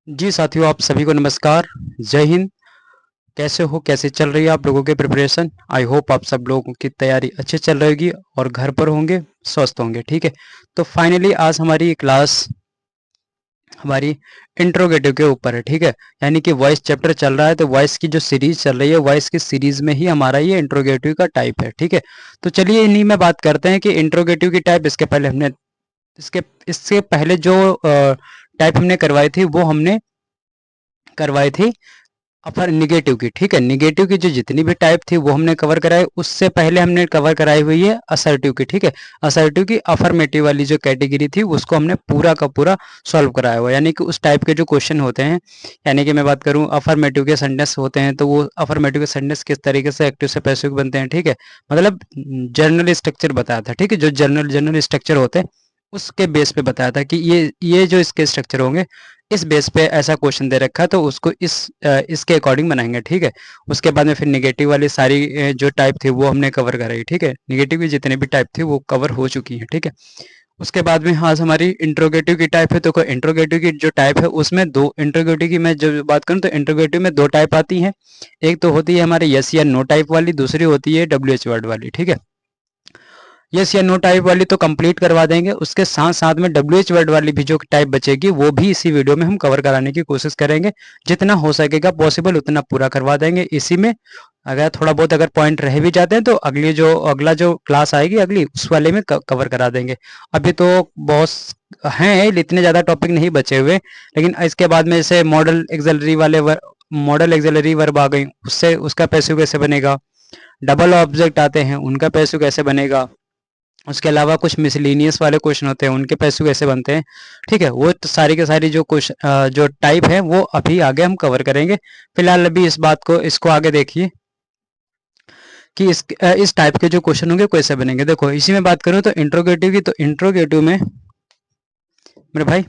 जी साथियों, आप सभी को नमस्कार। जय हिंद। कैसे हो, कैसे चल रही है आप लोगों की प्रिपरेशन? आई होप आप सब लोगों की तैयारी अच्छे चल रही होगी और घर पर होंगे, स्वस्थ होंगे। ठीक है, तो फाइनली आज हमारी क्लास हमारी इंट्रोगेटिव के ऊपर है। ठीक है, यानी कि वॉइस चैप्टर चल रहा है, तो वॉइस की जो सीरीज चल रही है, वॉइस की सीरीज में ही हमारा ये इंट्रोगेटिव का टाइप है। ठीक है, तो चलिए इन्हीं में बात करते हैं कि इंट्रोगेटिव की टाइप इसके पहले हमने इसके इससे पहले जो टाइप हमने करवाई थी वो हमने करवाई थी अपर निगेटिव की। ठीक है, निगेटिव की जो जितनी भी टाइप थी वो हमने कवर कराई। उससे पहले हमने कवर कराई हुई है असर्टिव की। ठीक है, असर्टिव की अफर्मेटिव वाली जो कैटेगरी थी उसको हमने पूरा का पूरा सॉल्व कराया हुआ, यानी कि उस टाइप के जो क्वेश्चन होते हैं, यानी कि मैं बात करूं अफर्मेटिव के सेंटेंस होते हैं तो वो अफर्मेटिव के सेंटेंस किस तरीके से एक्टिव से पैसिव बनते हैं। ठीक है, मतलब जनरल स्ट्रक्चर बताया था। ठीक है, जो जनरल स्ट्रक्चर होते हैं उसके बेस पे बताया था कि ये जो इसके स्ट्रक्चर होंगे, इस बेस पे ऐसा क्वेश्चन दे रखा है तो उसको इसके अकॉर्डिंग बनाएंगे। ठीक है, उसके बाद में फिर नेगेटिव वाली सारी जो टाइप थी वो हमने कवर कराई। ठीक है, नेगेटिव की जितनी भी टाइप थी वो कवर हो चुकी है। ठीक है, उसके बाद में आज हमारी इंट्रोगेटिव की टाइप है। तो इंट्रोगेटिव की जो टाइप है उसमें दो इंट्रोगेटिव की मैं जब बात करूं तो इंट्रोगेटिव में दो टाइप आती हैं। एक तो होती है हमारे यस या नो टाइप वाली, दूसरी होती है WH वर्ड वाली। ठीक है, यस या नो टाइप वाली तो कंप्लीट करवा देंगे, उसके साथ साथ में WH वर्ड वाली भी जो टाइप बचेगी वो भी इसी वीडियो में हम कवर कराने की कोशिश करेंगे। जितना हो सकेगा पॉसिबल उतना पूरा करवा देंगे इसी में। अगर थोड़ा बहुत अगर पॉइंट रह भी जाते हैं तो अगला जो क्लास आएगी अगली उस वाले में कवर करा देंगे। अभी तो बहुत हैं, इतने ज़्यादा टॉपिक नहीं बचे हुए, लेकिन इसके बाद में जैसे मॉडल एक्सिलरी वर्ब आ गई, उससे उसका पैसिव कैसे बनेगा, डबल ऑब्जेक्ट आते हैं उनका पैसिव कैसे बनेगा, उसके अलावा कुछ मिसलिनियस वाले क्वेश्चन होते हैं उनके पैसे कैसे बनते हैं। ठीक है, वो तो सारी के सारी जो क्वेश्चन जो टाइप है वो अभी आगे हम कवर करेंगे। फिलहाल अभी इस बात को इसको आगे देखिए कि इस टाइप के जो क्वेश्चन होंगे कैसे बनेंगे। देखो इसी में बात करूं तो इंट्रोगेटिव की, तो इंट्रोगेटिव में मेरे भाई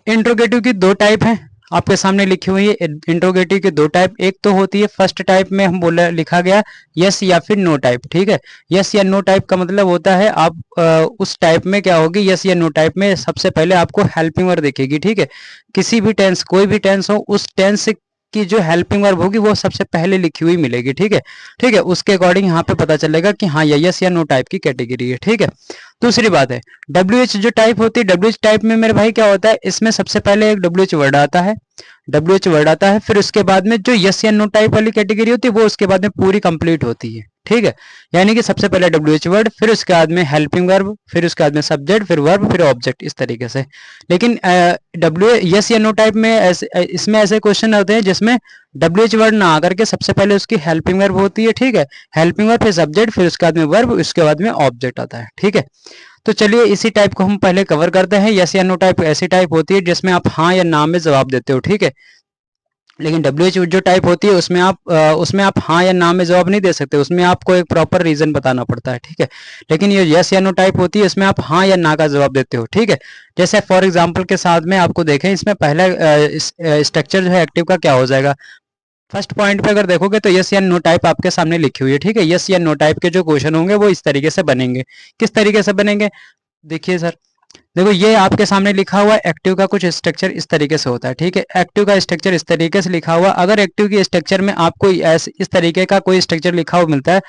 इंट्रोगेटिव की दो टाइप हैं, आपके सामने लिखी हुई है। इंट्रोगेटिव की दो टाइप, एक तो होती है फर्स्ट टाइप में हम बोला लिखा गया यस या फिर नो टाइप। ठीक है, यस या नो टाइप का मतलब होता है आप उस टाइप में क्या होगी, यस या नो टाइप में सबसे पहले आपको हेल्पिंग वर्ब दिखेगी। ठीक है, किसी भी टेंस, कोई भी टेंस हो उस टेंस की जो हेल्पिंग वर्ब होगी वो सबसे पहले लिखी हुई मिलेगी। ठीक है, ठीक है, उसके अकॉर्डिंग यहाँ पे पता चलेगा कि हाँ ये यस या नो टाइप की कैटेगरी है। ठीक है, दूसरी बात है WH जो टाइप होती है, WH टाइप में मेरे भाई क्या होता है, इसमें सबसे पहले एक WH वर्ड आता है, WH वर्ड आता है, फिर उसके बाद में जो यस या नो टाइप वाली कैटेगरी होती है वो उसके बाद में पूरी कंप्लीट होती है। ठीक है, यानी कि सबसे पहले WH वर्ड, फिर उसके बाद में हेल्पिंग वर्ब, फिर उसके बाद में सब्जेक्ट, फिर वर्ब, फिर ऑब्जेक्ट, इस तरीके से। लेकिन डब्ल्यू यस या नो टाइप में इसमें ऐसे क्वेश्चन होते हैं जिसमें WH वर्ड ना आकर के सबसे पहले उसकी हेल्पिंग वर्ब होती है। ठीक है, हेल्पिंग वर्ब, फिर सब्जेक्ट, फिर उसके बाद में वर्ब, उसके बाद में ऑब्जेक्ट आता है। ठीक है, तो चलिए इसी टाइप को हम पहले कवर करते हैं। यस या नो टाइप ऐसी टाइप होती है जिसमें आप हाँ या ना में जवाब देते हो। ठीक है, लेकिन WH जो टाइप होती है उसमें आप हाँ या ना में जवाब नहीं दे सकते, उसमें आपको एक प्रॉपर रीजन बताना पड़ता है। ठीक है, लेकिन ये यस या नो टाइप होती है इसमें आप हाँ या ना का जवाब देते हो। ठीक है, जैसे फॉर एग्जांपल के साथ में आपको देखें, इसमें पहला स्ट्रक्चर जो है एक्टिव का क्या हो जाएगा। फर्स्ट पॉइंट पे अगर देखोगे तो यस या नो टाइप आपके सामने लिखी हुई है। ठीक है, यस या नो टाइप के जो क्वेश्चन होंगे वो इस तरीके से बनेंगे। किस तरीके से बनेंगे, देखिए सर, देखो ये आपके सामने लिखा हुआ एक्टिव का कुछ स्ट्रक्चर इस तरीके से होता है। ठीक है, एक्टिव का स्ट्रक्चर इस तरीके से लिखा हुआ, अगर एक्टिव की स्ट्रक्चर में आपको इस तरीके का कोई स्ट्रक्चर लिखा हुआ मिलता है,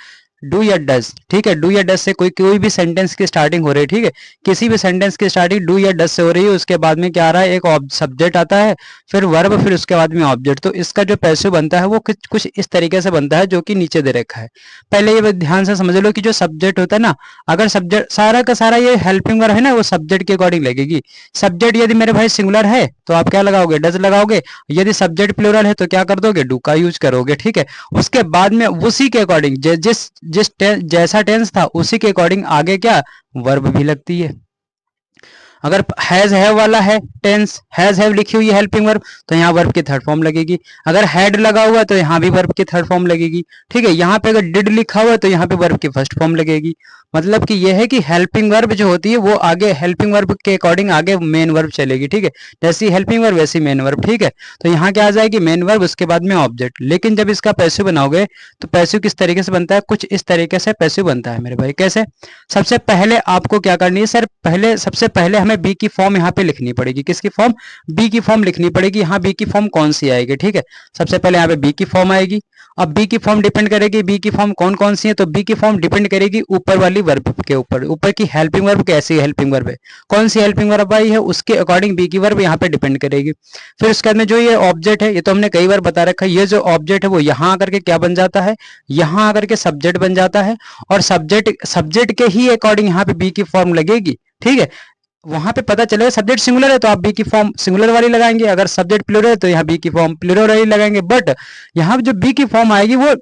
डू या डज। ठीक है, डू या डज से कोई कोई भी सेंटेंस की स्टार्टिंग हो रही है। ठीक है, किसी भी सेंटेंस की स्टार्टिंग डू या डज से हो रही है, उसके बाद में क्या आ रहा है, एक सब्जेक्ट आता है, फिर वर्ब, फिर उसके बाद में ऑब्जेक्ट। तो इसका जो पैसिव बनता है वो कुछ इस तरीके से बनता है जो कि नीचे दे रखा है। पहले ये ध्यान से समझ लो कि जो सब्जेक्ट होता है ना, अगर सब्जेक्ट सारा का सारा ये हेल्पिंग वर्ब है ना, वो सब्जेक्ट के अकॉर्डिंग लगेगी। सब्जेक्ट यदि मेरे भाई सिंगुलर है तो आप क्या लगाओगे, डज लगाओगे। यदि सब्जेक्ट प्लूरल है तो क्या कर दोगे, डू का यूज करोगे। ठीक है, उसके बाद में उसी के अकॉर्डिंग जिस जिस जैसा टेंस था उसी के अकॉर्डिंग आगे क्या, वर्ब भी लगती है। अगर हैज हैव वाला है टेंस, हैज हैव लिखी हुई है हेल्पिंग वर्ब, तो यहाँ वर्ब की थर्ड फॉर्म लगेगी। अगर हैड लगा हुआ तो यहाँ भी वर्ब की थर्ड फॉर्म लगेगी। ठीक है, यहाँ पे अगर डिड लिखा हुआ है तो यहाँ पे वर्ब की फर्स्ट फॉर्म लगेगी। मतलब कि यह है कि हेल्पिंग वर्ब जो होती है वो आगे हेल्पिंग वर्ब के अकॉर्डिंग आगे मेन वर्ब चलेगी, ठीक है। जैसी हेल्पिंग वर्ब वैसी मेन वर्ब, ठीक है। तो यहाँ क्या आ जाएगी, मेन वर्ब, उसके बाद में ऑब्जेक्ट। लेकिन जब इसका पैसिव बनाओगे तो पैसिव किस तरीके से बनता है, कुछ इस तरीके से पैसिव बनता है मेरे भाई। कैसे, सबसे पहले आपको क्या करनी है सर, पहले सबसे पहले हमें बी की फॉर्म यहाँ पे लिखनी पड़ेगी। किसकी फॉर्म, बी की फॉर्म लिखनी पड़ेगी। यहाँ बी की फॉर्म कौन सी आएगी, ठीक है। सबसे पहले यहाँ पे बी की फॉर्म आएगी। अब बी की फॉर्म डिपेंड करेगी, बी की फॉर्म कौन कौन सी है, तो बी की फॉर्म डिपेंड करेगी ऊपर वाली वर्ब के ऊपर। ऊपर की हेल्पिंग वर्ब कैसी हेल्पिंग वर्ब है, कौन सी हेल्पिंग वर्ब आई है, उसके अकॉर्डिंग बी की वर्ब यहाँ पे डिपेंड करेगी। फिर उसके बाद में जो ये ऑब्जेक्ट है, ये तो हमने कई बार बता रखा है, ये जो ऑब्जेक्ट है वो यहाँ आकर के क्या बन जाता है, यहाँ आकर के सब्जेक्ट बन जाता है। और सब्जेक्ट के ही अकॉर्डिंग यहाँ पे बी की फॉर्म लगेगी, ठीक है। वहां पे पता चलेगा सब्जेक्ट सिंगुलर है तो आप बी की फॉर्म सिंगुलर वाली लगाएंगे, अगर सब्जेक्ट प्लूरल है तो यहाँ बी की फॉर्म प्लूरल वाली लगाएंगे। बट यहाँ जो बी की फॉर्म आएगी वो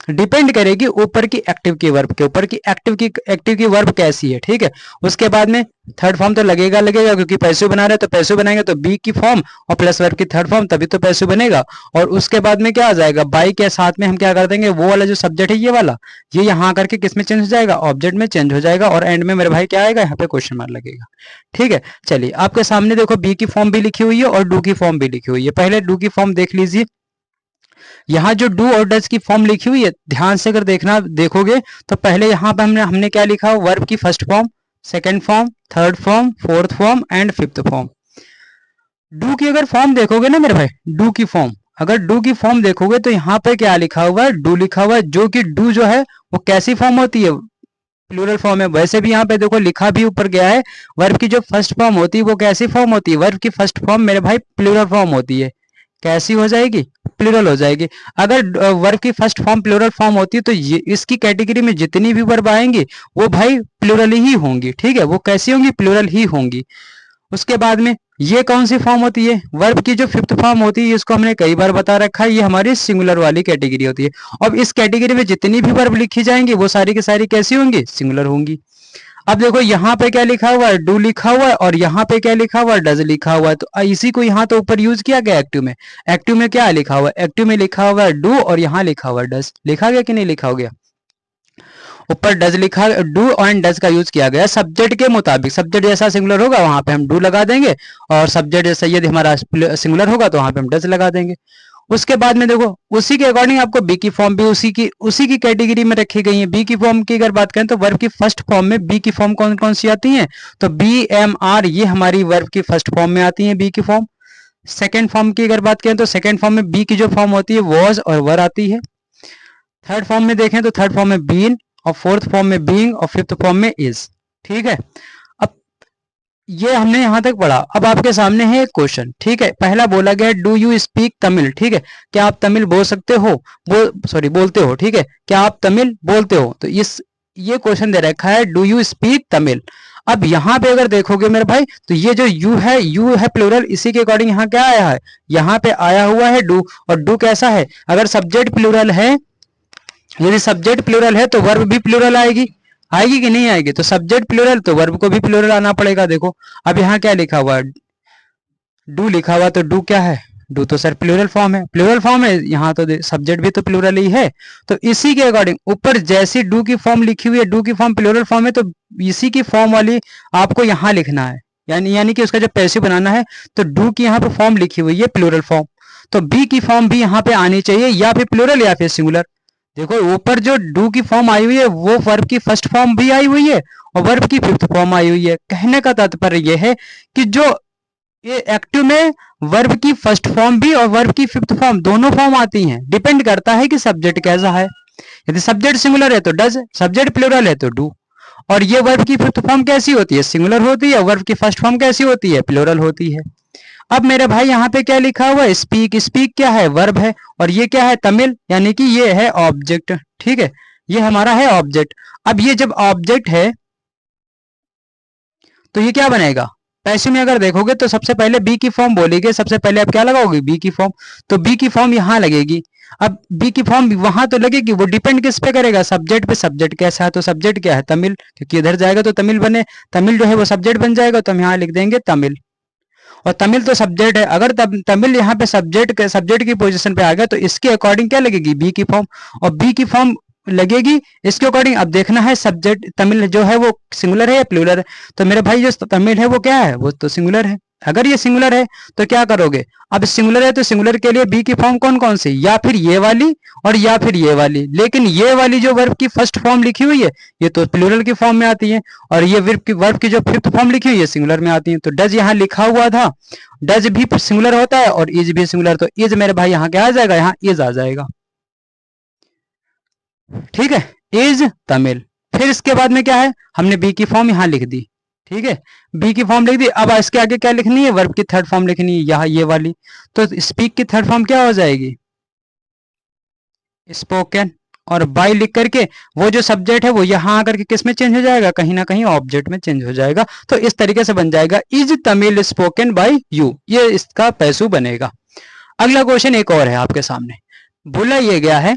डिपेंड करेगी ऊपर की एक्टिव की वर्ब के ऊपर, की एक्टिव की वर्ब कैसी है, ठीक है। उसके बाद में थर्ड फॉर्म तो लगेगा क्योंकि पैसिव बना रहे हैं तो पैसिव बनाएंगे तो बी की फॉर्म और प्लस वर्ब की थर्ड फॉर्म, तभी तो पैसिव बनेगा। और उसके बाद में क्या आ जाएगा, बाई के साथ में हम क्या कर देंगे, वो वाला जो सब्जेक्ट है ये वाला, ये यहाँ करके किस में चेंज हो जाएगा, ऑब्जेक्ट में चेंज हो जाएगा। और एंड में मेरे भाई क्या आएगा, यहाँ पे क्वेश्चन मार्क लगेगा, ठीक है। चलिए आपके सामने देखो बी की फॉर्म भी लिखी हुई है और डू की फॉर्म भी लिखी हुई है। पहले डू की फॉर्म देख लीजिए। यहाँ जो डू और डज की फॉर्म लिखी हुई है, ध्यान से अगर देखोगे तो पहले यहाँ पे हमने क्या लिखा, वर्ब की first form, second form, third form, fourth form and fifth form. Do की अगर फॉर्म देखोगे ना मेरे भाई, डू की फॉर्म, अगर डू की फॉर्म देखोगे तो यहाँ पे क्या लिखा हुआ है, डू लिखा हुआ है। जो कि डू जो है वो कैसी फॉर्म होती है, प्लूरल फॉर्म है। वैसे भी यहाँ पे देखो लिखा भी ऊपर गया है, वर्ब की जो फर्स्ट फॉर्म होती है वो कैसी फॉर्म होती है, वर्ब की फर्स्ट फॉर्म मेरे भाई प्लूरल फॉर्म होती है। कैसी हो जाएगी, प्लूरल हो जाएगी। अगर वर्ब की फर्स्ट फॉर्म प्लूरल फॉर्म होती है तो ये इसकी कैटेगरी में जितनी भी वर्ब आएंगी वो भाई प्लूरल ही होंगी, ठीक है। वो कैसी होंगी, प्लूरल ही होंगी। उसके बाद में ये कौन सी फॉर्म होती है, वर्ब की जो फिफ्थ फॉर्म होती है, इसको हमने कई बार बता रखा है, ये हमारी सिंगुलर वाली कैटेगरी होती है। अब इस कैटेगरी में जितनी भी वर्ब लिखी जाएंगी वो सारी की सारी कैसी होंगी, सिंगुलर होंगी। अब देखो यहाँ पे क्या लिखा हुआ है, डू लिखा हुआ है, और यहाँ पे क्या लिखा हुआ है, डज लिखा हुआ है। तो इसी को यहाँ तो ऊपर यूज किया गया एक्टिव में। एक्टिव में क्या लिखा हुआ है, एक्टिव में लिखा हुआ है डू और यहाँ लिखा हुआ है डज। लिखा गया कि नहीं लिखा हो गया, ऊपर डज लिखा, डू एंड डज का यूज किया गया सब्जेक्ट के मुताबिक। सब्जेक्ट जैसा सिंगुलर होगा वहां पे हम डू लगा देंगे, और सब्जेक्ट जैसा यदि हमारा सिंगुलर होगा तो वहां पे हम डज लगा देंगे। उसके बाद में देखो उसी के अकॉर्डिंग आपको बी की फॉर्म भी उसी की कैटेगरी में रखी गई है। बी की फॉर्म की अगर बात करें तो वर्ब की फर्स्ट फॉर्म में बी की फॉर्म कौन कौन सी आती है, तो बी एम आर, ये हमारी वर्ब की फर्स्ट फॉर्म में आती है बी की फॉर्म। सेकेंड फॉर्म की अगर बात करें तो सेकेंड फॉर्म में बी की जो फॉर्म होती है वॉज और वर आती है। थर्ड फॉर्म में देखें तो थर्ड फॉर्म में बीन, और फोर्थ फॉर्म में बीइंग, और फिफ्थ फॉर्म में इज, ठीक है। अब ये हमने यहां तक पढ़ा। अब आपके सामने है एक क्वेश्चन, ठीक है। पहला बोला गया डू यू स्पीक तमिल, ठीक है। क्या आप तमिल बोल सकते हो, बोलते हो, ठीक है। क्या आप तमिल बोलते हो, तो ये क्वेश्चन दे रखा है डू यू स्पीक तमिल। अब यहाँ पे अगर देखोगे मेरे भाई तो ये जो यू है प्लूरल, इसी के अकॉर्डिंग यहाँ क्या आया है, यहाँ पे आया हुआ है डू। और डू कैसा है, अगर सब्जेक्ट प्लूरल है, यदि सब्जेक्ट प्लूरल है तो वर्ब भी प्लूरल आएगी कि नहीं आएगी, तो सब्जेक्ट प्लूरल तो वर्ब को भी प्लूरल आना पड़ेगा। देखो अब यहाँ क्या लिखा हुआ है, डू लिखा हुआ, तो डू क्या है, डू तो सर प्लूरल फॉर्म है, प्लूरल फॉर्म है। यहाँ तो सब्जेक्ट भी तो प्लूरल ही है। तो इसी के अकॉर्डिंग ऊपर जैसी डू की फॉर्म लिखी हुई है, डू की फॉर्म प्लूरल फॉर्म है, तो इसी की फॉर्म वाली आपको यहाँ लिखना है, यानी कि उसका जब पैसिव बनाना है तो डू की यहाँ पे फॉर्म लिखी हुई है प्लूरल फॉर्म, तो बी की फॉर्म भी यहाँ पे आनी चाहिए, या फिर प्लूरल या फिर सिंगुलर। देखो ऊपर जो डू की फॉर्म आई हुई है वो वर्ब की फर्स्ट फॉर्म भी आई हुई है और वर्ब की फिफ्थ फॉर्म आई हुई है। कहने का तात्पर्य यह है कि जो ये एक्टिव में वर्ब की फर्स्ट फॉर्म भी और वर्ब की फिफ्थ फॉर्म दोनों फॉर्म आती हैं, डिपेंड करता है कि सब्जेक्ट कैसा है। यदि सब्जेक्ट सिंगुलर है तो डज, सब्जेक्ट प्लूरल है तो डू। और ये वर्ब की फिफ्थ फॉर्म कैसी होती है, सिंगुलर होती है। वर्ब की फर्स्ट फॉर्म कैसी होती है, प्लूरल होती है। अब मेरे भाई यहाँ पे क्या लिखा हुआ है, स्पीक, स्पीक क्या है, वर्ब है, और ये क्या है, तमिल, यानी कि ये है ऑब्जेक्ट, ठीक है। ये हमारा है ऑब्जेक्ट। अब ये जब ऑब्जेक्ट है तो ये क्या बनेगा, पैसिव में अगर देखोगे तो सबसे पहले बी की फॉर्म बोलेगी, सबसे पहले आप क्या लगाओगे, बी की फॉर्म। तो बी की फॉर्म यहाँ लगेगी। अब बी की फॉर्म वहां तो लगेगी, वो डिपेंड किस पे करेगा, सब्जेक्ट पे। सब्जेक्ट कैसा है, तो सब्जेक्ट क्या है, तमिल, क्योंकि इधर जाएगा तो तमिल बने, तमिल जो है वो सब्जेक्ट बन जाएगा, तो हम यहाँ लिख देंगे तमिल। और तमिल तो सब्जेक्ट है, अगर तमिल यहाँ पे सब्जेक्ट की पोजीशन पे आ गया तो इसके अकॉर्डिंग क्या लगेगी, बी की फॉर्म। और बी की फॉर्म लगेगी इसके अकॉर्डिंग। अब देखना है सब्जेक्ट तमिल जो है वो सिंगुलर है या प्लूरल है। तो मेरे भाई जो तमिल है वो क्या है, वो तो सिंगुलर है। अगर ये सिंगुलर है तो क्या करोगे, अब सिंगुलर है तो सिंगुलर के लिए बी की फॉर्म कौन कौन सी, या फिर ये वाली और या फिर ये वाली। लेकिन ये वाली जो वर्ब की फर्स्ट फॉर्म लिखी हुई है ये तो प्लूरल की फॉर्म में आती है, और ये वर्ब की जो फिफ्थ फॉर्म लिखी हुई है सिंगुलर में आती है। तो डज यहाँ लिखा हुआ था, डज भी सिंगुलर होता है और इज भी सिंगुलर, तो इज मेरे भाई यहाँ क्या आ जाएगा, यहाँ इज आ जाएगा। ठीक है, इज तमिल। फिर इसके बाद में क्या है, हमने बी की फॉर्म यहाँ लिख दी। ठीक है, बी की फॉर्म लिख दी। अब इसके आगे क्या लिखनी है, वर्ब की थर्ड फॉर्म लिखनी है, यहाँ ये वाली। तो स्पीक की थर्ड फॉर्म क्या हो जाएगी, स्पोकन। और बाय लिख करके वो जो सब्जेक्ट है वो यहाँ आकर के किस में चेंज हो जाएगा, कहीं ना कहीं ऑब्जेक्ट में चेंज हो जाएगा। तो इस तरीके से बन जाएगा is Tamil spoken by you, ये इसका पैसू बनेगा। अगला क्वेश्चन एक और है आपके सामने, बोला ये गया है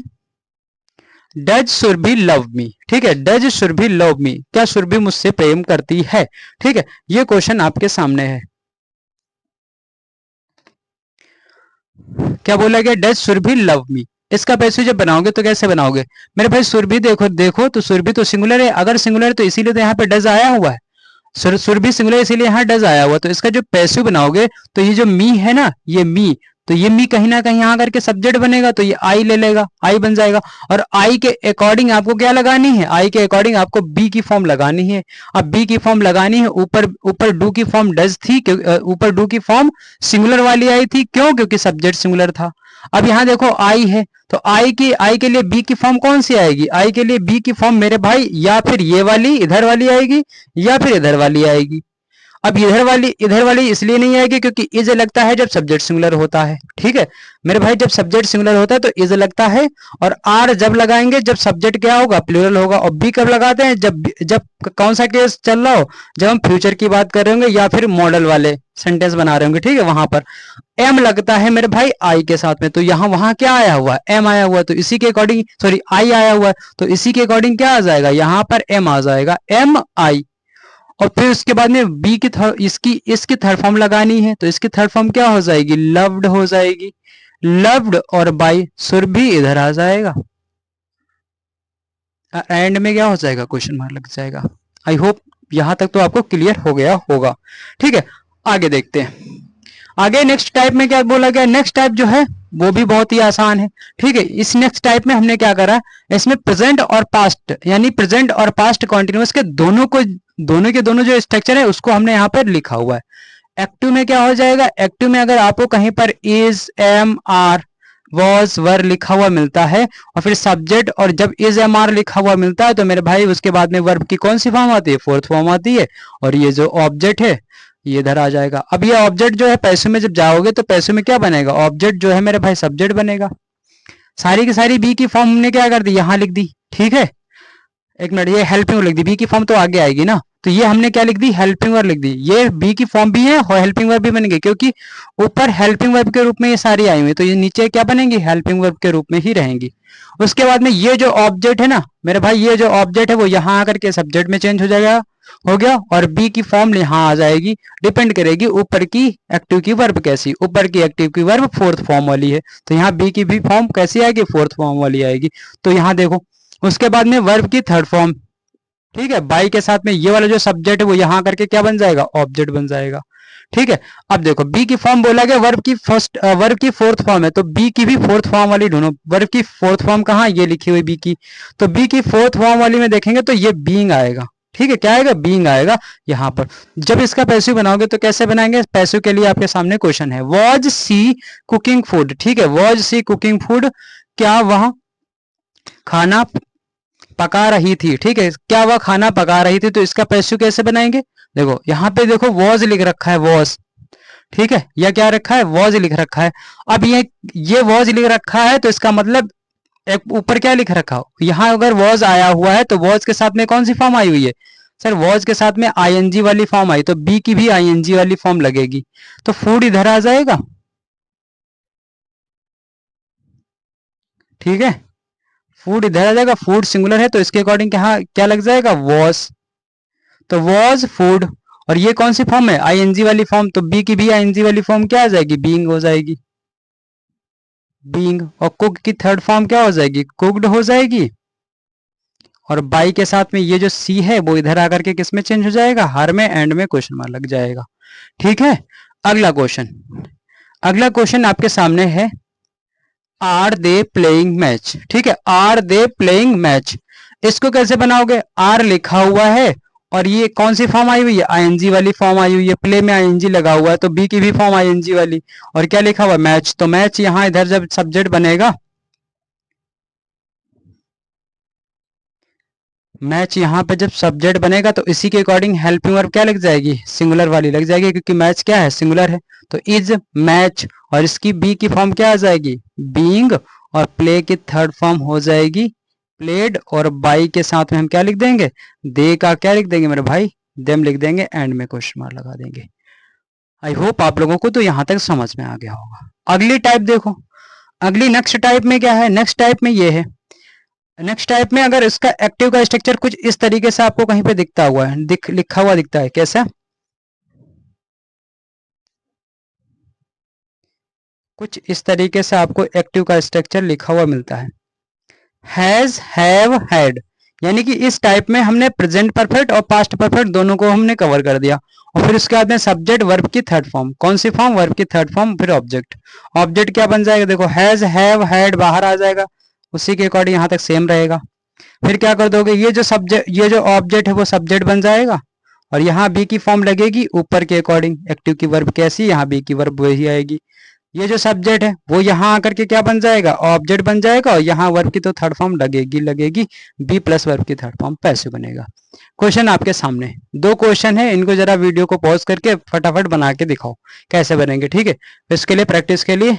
डज सुरभि लव मी। ठीक है, डज सुरभि लव मी, क्या सुरभि मुझसे प्रेम करती है। ठीक है, ये क्वेश्चन आपके सामने है। क्या बोला गया, डज सुरभि लव मी। इसका पैसे जब बनाओगे तो कैसे बनाओगे मेरे भाई, सुरभि देखो देखो तो सुरभि तो सिंगुलर है, अगर सिंगुलर है तो इसीलिए तो यहाँ पे डज आया हुआ है, सुरभि सिंगुलर इसीलिए यहाँ डज आया हुआ। तो इसका जो पैसिव बनाओगे तो ये जो मी है ना, ये मी, तो ये मी कहीं ना कहीं यहाँ करके सब्जेक्ट बनेगा, तो ये आई ले लेगा, आई बन जाएगा। और आई के अकॉर्डिंग आपको क्या लगानी है, आई के अकॉर्डिंग आपको बी की फॉर्म लगानी है। अब बी की फॉर्म लगानी है, ऊपर ऊपर डू की फॉर्म डज थी, ऊपर डू की फॉर्म सिंगुलर वाली आई थी, क्यों, क्योंकि सब्जेक्ट सिंगुलर था। अब यहाँ देखो आई है, तो आई के लिए बी की फॉर्म कौन सी आएगी, आई के लिए बी की फॉर्म मेरे भाई या फिर ये वाली इधर वाली आएगी, या फिर इधर वाली आएगी। अब इधर वाली इसलिए नहीं आएगी क्योंकि इज लगता है जब सब्जेक्ट सिंगुलर होता है। ठीक है मेरे भाई, जब सब्जेक्ट सिंगुलर होता है तो इज लगता है, और आर जब लगाएंगे जब सब्जेक्ट क्या होगा, प्लूरल होगा। और बी कब लगाते हैं, जब जब कौन सा केस चल रहा हो, जब हम फ्यूचर की बात कर रहे होंगे या फिर मॉडल वाले सेंटेंस बना रहे होंगे। ठीक है, वहां पर एम लगता है मेरे भाई आई के साथ में, तो यहाँ वहां क्या आया हुआ है, एम आया हुआ है, तो इसी के अकॉर्डिंग सॉरी आई आया हुआ है, तो इसी के अकॉर्डिंग क्या आ जाएगा, यहाँ पर एम आ जाएगा, एम आई। और फिर उसके बाद में बी की इसकी थर्ड फॉर्म लगानी है, तो इसकी थर्ड फॉर्म क्या हो जाएगी, लव्ड हो जाएगी, लव्ड। और बाई सुरभि इधर आ जाएगा, एंड में क्या हो जाएगा, क्वेश्चन मार्क लग जाएगा। आई होप यहां तक तो आपको क्लियर हो गया होगा। ठीक है, आगे देखते हैं। आगे नेक्स्ट टाइप में क्या बोला गया, नेक्स्ट टाइप जो है वो भी बहुत ही आसान है। ठीक है, इस नेक्स्ट टाइप में हमने क्या करा, इसमें प्रेजेंट और पास्ट, यानी प्रेजेंट और पास्ट कॉन्टिन्यूअस के दोनों के दोनों जो स्ट्रक्चर है उसको हमने यहाँ पर लिखा हुआ है। एक्टिव में क्या हो जाएगा, एक्टिव में अगर आपको कहीं पर is am are was were लिखा हुआ मिलता है और फिर सब्जेक्ट, और जब इज एम आर लिखा हुआ मिलता है तो मेरे भाई उसके बाद में वर्ब की कौन सी फॉर्म आती है, फोर्थ फॉर्म आती है। और ये जो ऑब्जेक्ट है ये इधर आ जाएगा। अब ये ऑब्जेक्ट जो है पैसों में जब जाओगे तो पैसों में क्या बनेगा, ऑब्जेक्ट जो है मेरे भाई सब्जेक्ट बनेगा। सारी की सारी बी की फॉर्म हमने क्या कर दी, यहाँ लिख दी। ठीक है, एक मिनट, ये हेल्पिंग वर्ब लिख दी, बी की फॉर्म तो आगे आएगी ना, तो ये हमने क्या लिख दी, हेल्पिंग वर्ब लिख दी। ये बी की फॉर्म भी है और हेल्पिंग वर्ब भी बन गई, क्योंकि ऊपर हेल्पिंग वर्ब के रूप में ये सारी आई हुई, तो ये नीचे क्या बनेंगी, हेल्पिंग वर्ब के रूप में ही रहेंगी। उसके बाद में ये जो ऑब्जेक्ट है ना मेरे भाई, ये जो ऑब्जेक्ट है वो यहाँ आकर के सब्जेक्ट में चेंज हो जाएगा, हो गया। और बी की फॉर्म यहाँ आ जाएगी, डिपेंड करेगी ऊपर की एक्टिव की वर्ब कैसी, ऊपर की एक्टिव की वर्ब फोर्थ फॉर्म वाली है, तो यहाँ बी की भी फॉर्म कैसी आएगी, फोर्थ फॉर्म वाली आएगी। तो यहाँ देखो, उसके बाद में वर्ब की थर्ड फॉर्म, ठीक है, बाई के साथ में ये वाला जो सब्जेक्ट है वो यहाँ करके क्या बन जाएगा, ऑब्जेक्ट बन जाएगा। ठीक है, अब देखो बी की फॉर्म बोला गया, वर्ब की फोर्थ फॉर्म है, तो बी की भी फोर्थ फॉर्म वाली ढूंढो। वर्ब की फोर्थ फॉर्म कहाँ, ये लिखी हुई बी की, तो बी की फोर्थ फॉर्म वाली में देखेंगे तो ये बीइंग आएगा। ठीक है, क्या आएगा, बीइंग आएगा यहाँ पर। जब इसका पैसिव बनाओगे तो कैसे बनाएंगे, पैसिव के लिए आपके सामने क्वेश्चन है, वॉज सी कुकिंग फूड। ठीक है, वॉज सी कुकिंग फूड, क्या वह खाना पका रही थी। ठीक है, क्या वह खाना पका रही थी, तो इसका पैसिव कैसे बनाएंगे, देखो यहाँ पे देखो वॉज लिख रखा है, वॉज। ठीक है, या क्या रखा है, वॉज लिख रखा है। अब ये वॉज लिख रखा है तो इसका मतलब एक ऊपर क्या लिख रखा हो, यहाँ अगर वॉज आया हुआ है तो वॉज के साथ में कौन सी फॉर्म आई हुई है, सर वॉज के साथ में आईएनजी वाली फॉर्म आई, तो बी की भी आईएनजी वाली फॉर्म लगेगी, तो फूड इधर आ जाएगा। ठीक है, फूड इधर आ जाएगा, फूड सिंगुलर है तो इसके अकॉर्डिंग क्या लग जाएगा, वॉज, तो वॉज फूड। और ये कौन सी फॉर्म है, आईएनजी वाली फॉर्म, तो बी की भी आईएनजी वाली फॉर्म क्या आ जाएगी, बीइंग हो जाएगी, बीइंग। और कुक की थर्ड फॉर्म क्या हो जाएगी, कुक्ड हो जाएगी। और बाई के साथ में ये जो सी है वो इधर आकर के किस में चेंज हो जाएगा, हर में, एंड में क्वेश्चन मार्क लग जाएगा। ठीक है, अगला क्वेश्चन, अगला क्वेश्चन आपके सामने है, आर दे प्लेइंग मैच। ठीक है, आर दे प्लेइंग मैच, इसको कैसे बनाओगे, आर लिखा हुआ है और ये कौन सी फॉर्म आई हुई है, आईएनजी वाली फॉर्म आई हुई है, प्ले में आईएनजी लगा हुआ है, तो बी की भी फॉर्म आईएनजी वाली, और क्या लिखा हुआ, मैच, तो मैच यहां इधर जब सब्जेक्ट बनेगा, मैच यहाँ पे जब सब्जेक्ट बनेगा तो इसी के अकॉर्डिंग हेल्पिंग वर्ब क्या लग जाएगी, सिंगुलर वाली लग जाएगी, क्योंकि मैच क्या है, सिंगुलर है, तो इज मैच, और इसकी बी की फॉर्म क्या आ जाएगी, बीइंग, और प्ले की थर्ड फॉर्म हो जाएगी प्लेड, और बाई के साथ में हम क्या लिख देंगे, दे का क्या लिख देंगे मेरे भाई, देम लिख देंगे, एंड में क्वेश्चन मार्क लगा देंगे। आई होप आप लोगों को तो यहाँ तक समझ में आ गया होगा। अगली टाइप देखो, अगली नेक्स्ट टाइप में क्या है, नेक्स्ट टाइप में ये है, नेक्स्ट टाइप में अगर इसका एक्टिव का स्ट्रक्चर कुछ इस तरीके से आपको कहीं पे दिखता हुआ है, लिखा हुआ दिखता है, कैसा, कुछ इस तरीके से आपको एक्टिव का स्ट्रक्चर लिखा हुआ मिलता है, हैज, हैव, हैड, यानी कि इस टाइप में हमने प्रेजेंट परफेक्ट और पास्ट परफेक्ट दोनों को हमने कवर कर दिया, और फिर उसके बाद में सब्जेक्ट वर्ब की थर्ड फॉर्म, कौन सी फॉर्म, वर्ब की थर्ड फॉर्म, फिर ऑब्जेक्ट, ऑब्जेक्ट क्या बन जाएगा, देखो हैज, हैव, हैड बाहर आ जाएगा, उसी के अकॉर्डिंग यहाँ तक सेम रहेगा। फिर क्या कर दोगे, ये जो सब्जेक्ट, ये जो ऑब्जेक्ट है वो सब्जेक्ट बन जाएगा, और यहाँ बी की फॉर्म लगेगी ऊपर के अकॉर्डिंग, एक्टिव की वर्ब कैसी, यहाँ बी की वर्ब वही आएगी, ये जो सब्जेक्ट है वो यहाँ आकर के क्या बन जाएगा, ऑब्जेक्ट बन जाएगा, और यहाँ वर्ब की तो थर्ड फॉर्म लगेगी, बी प्लस वर्ब की थर्ड फॉर्म पैसिव बनेगा। क्वेश्चन आपके सामने, दो क्वेश्चन है, इनको जरा वीडियो को पॉज करके फटाफट बना के दिखाओ कैसे बनेंगे। ठीक है, इसके लिए प्रैक्टिस के लिए